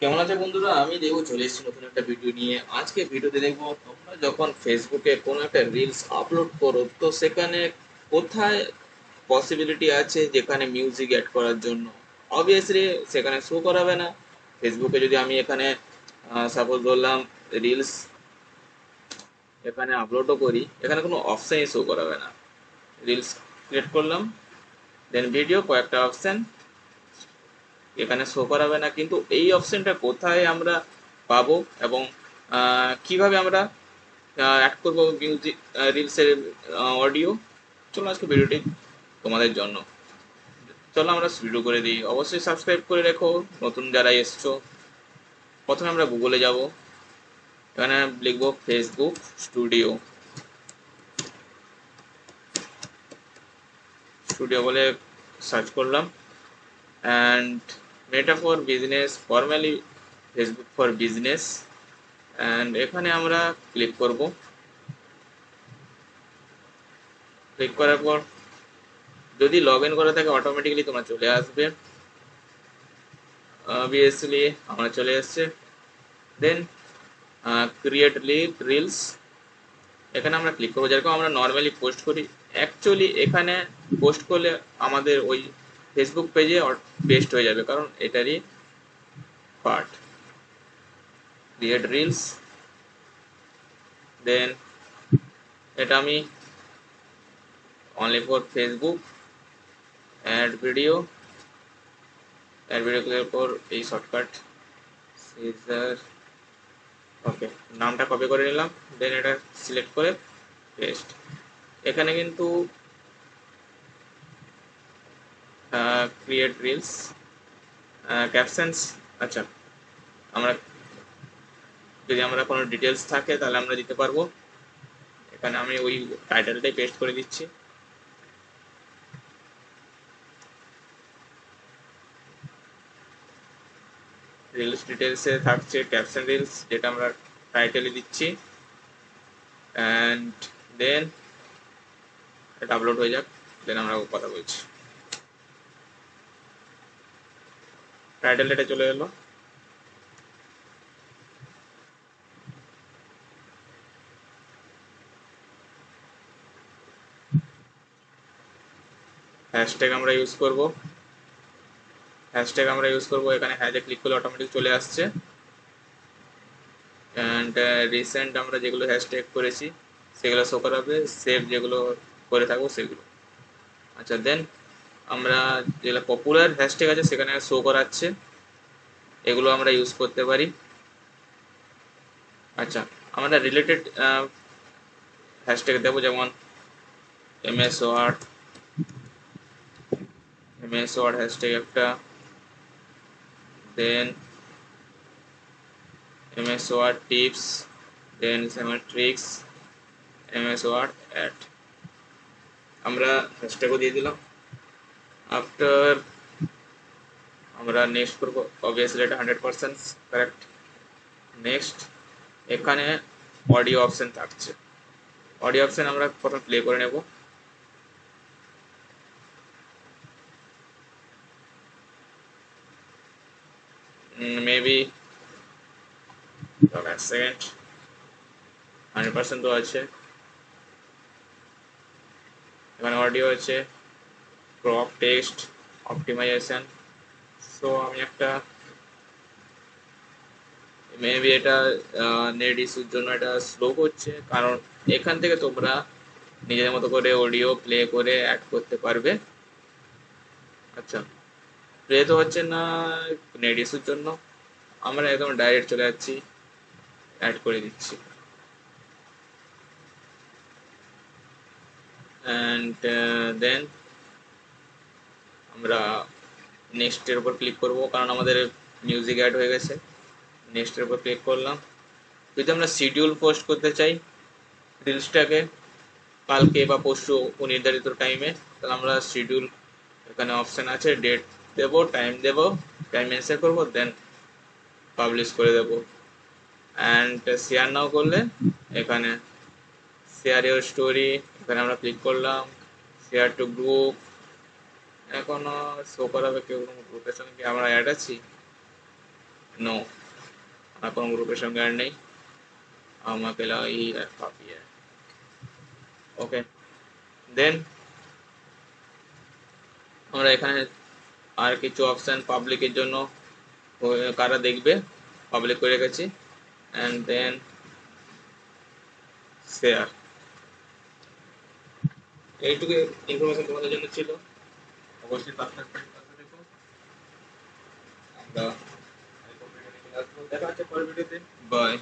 কেমন আছে বন্ধুরা? আমি দেখো চলে এসেছি নতুন একটা ভিডিও নিয়ে। আজকে ভিডিওতে দেখবো তোমরা যখন ফেসবুকে কোনো একটা রিলস আপলোড করো তো সেখানে কোথায় পসিবিলিটি আছে যেখানে মিউজিক অ্যাড করার জন্য। অবভিয়াসলি সেখানে শো করাবে না। ফেসবুকে যদি আমি এখানে সাপোজ ধরলাম রিলস এখানে আপলোডও করি, এখানে কোনো অপশানই শো করাবে না। রিলস ক্রিয়েট করলাম, দেন ভিডিও, কয়েকটা অপশান এখানে শো করাবে না। কিন্তু এই অপশনটা কোথায় আমরা পাবো এবং কিভাবে আমরা অ্যাড করবো মিউজিক রিলসের অডিও, চলো আজকে ভিডিওটি তোমাদের জন্য। চলো আমরা শুরু করে দিই। অবশ্যই সাবস্ক্রাইব করে রেখো নতুন যারা এসছো। প্রথমে আমরা গুগলে যাব, এখানে লিখবো ফেসবুক স্টুডিও। স্টুডিও বলে সার্চ করলাম, and meta for business, formally Facebook for business, and এখানে আমরা ক্লিক করব। ক্লিক করার পর যদি লগ ইন করা থাকে অটোমেটিক্যালি তোমার চলে আসবে। অবভিয়াসলি আমার চলে এসছে। দেন ক্রিয়েট রিলস, এখানে আমরা ক্লিক করবো। যেরকম আমরা নর্মালি পোস্ট করি, অ্যাকচুয়ালি এখানে পোস্ট করলে আমাদের ওই ফেসবুক পেজে পেস্ট হয়ে যাবে, কারণ এটারই পার্ট। ক্রিয়েট রিলস, দেন এটা আমি only for Facebook, ad video. Ad video click পর এই শর্টকাট সিজার, ওকে, নামটা কপি করে নিলাম। দেন এটা সিলেক্ট করে পেস্ট। এখানে কিন্তু ক্রিয়েট রিলস ক্যাপশনস, আচ্ছা, আমরা যদি আমরা কোনো ডিটেলস থাকে তাহলে আমরা দিতে পারবো। এখানে আমি ওই টাইটেলটাই পেস্ট করে দিচ্ছি। রিলস ডিটেলসে থাকছে ক্যাপশন রিলস, যেটা আমরা টাইটেলে দিচ্ছি। অ্যান্ড দেন এটা আপলোড হয়ে যাক, দেন আমরা কথা বলছি। টাইটেল এটা চলে এলো। হ্যাশট্যাগ আমরা ইউজ করব। এখানে হ্যাশে ক্লিক করলে অটোমেটিক চলে আসছে। অ্যান্ড রিসেন্ট আমরা যেগুলো হ্যাশট্যাগ করেছি সেগুলো শো করাবে, সেভ যেগুলো করে থাকবো সেগুলো। আচ্ছা, দেন আমরা যেগুলো পপুলার হ্যাশট্যাগ আছে সেখানে শো করাচ্ছে, এগুলো আমরা ইউজ করতে পারি। আচ্ছা, আমরা রিলেটেড হ্যাশট্যাগ দেবো, যেমন এমএস ওয়ার্ড হ্যাশট্যাগ একটা, দেন এমএস ওয়ার্ড টিপস, দেন ট্রিক্স, এমএস ওয়ার্ড অ্যাড, আমরা হ্যাশট্যাগও দিয়ে দিলাম। আফটার আমরা নেক্সট করবো, অবভিয়াসলি এটা 100% কারেক্ট। নেক্সট, এখানে অডিও অপশন থাকছে। অডিও অপশন আমরা প্রথম প্লে করে নেব। মেবি এক সেকেন্ড, 100% তো আছে। এখানে অডিও আছে, ক্রপ টেক্সট, অপটিমাইজেশন। সো আমি একটা, মেবি এটা নেট ইস্যুর জন্য এটা স্লো করছে, কারণ এখান থেকে তোমরা নিজের মতো করে অডিও প্লে করে অ্যাড করতে পারবে। আচ্ছা, প্লে তো হচ্ছে না নেট ইস্যুর জন্য, আমরা একদম ডাইরেক্ট চলে যাচ্ছি, অ্যাড করে দিচ্ছি। অ্যান্ড দেন আমরা নেক্সটের উপর ক্লিক করব, কারণ আমাদের মিউজিক অ্যাড হয়ে গেছে। নেক্সটের উপর ক্লিক করলাম। যদি আমরা শিডিউল পোস্ট করতে চাই রিলসটাকে কালকে বা পরশু নির্ধারিত টাইমে, তাহলে আমরা শিডিউল, এখানে অপশান আছে, ডেট দেবো, টাইম মেনশন করবো, দেন পাবলিশ করে দেবো। অ্যান্ড শেয়ার নাও করলে এখানে শেয়ার ইউর স্টোরি, এখানে আমরা ক্লিক করলাম, শেয়ার টু গ্রুপ। এখনো শো করাবে কেউ কোনো গ্রুপের সঙ্গে কি আমরা অ্যাড আছি? नो, আমার কোনো গ্রুপের সঙ্গে অ্যাড নেই, हम अकेला ही काफी है। ওকে, দেন আমরা এখানে আর কিছু অপশন পাবলিকের জন্য কারা দেখবে পাবলিক করে রেখেছি, অ্যান্ড দেন শেয়ার। এইটুকু ইনফরমেশন তোমাদের জন্য ছিল, অবশ্যই সাবস্ক্রাইব করে পাশে থেকো। আমরা দেখা হচ্ছে পরের ভিডিওতে, বাই।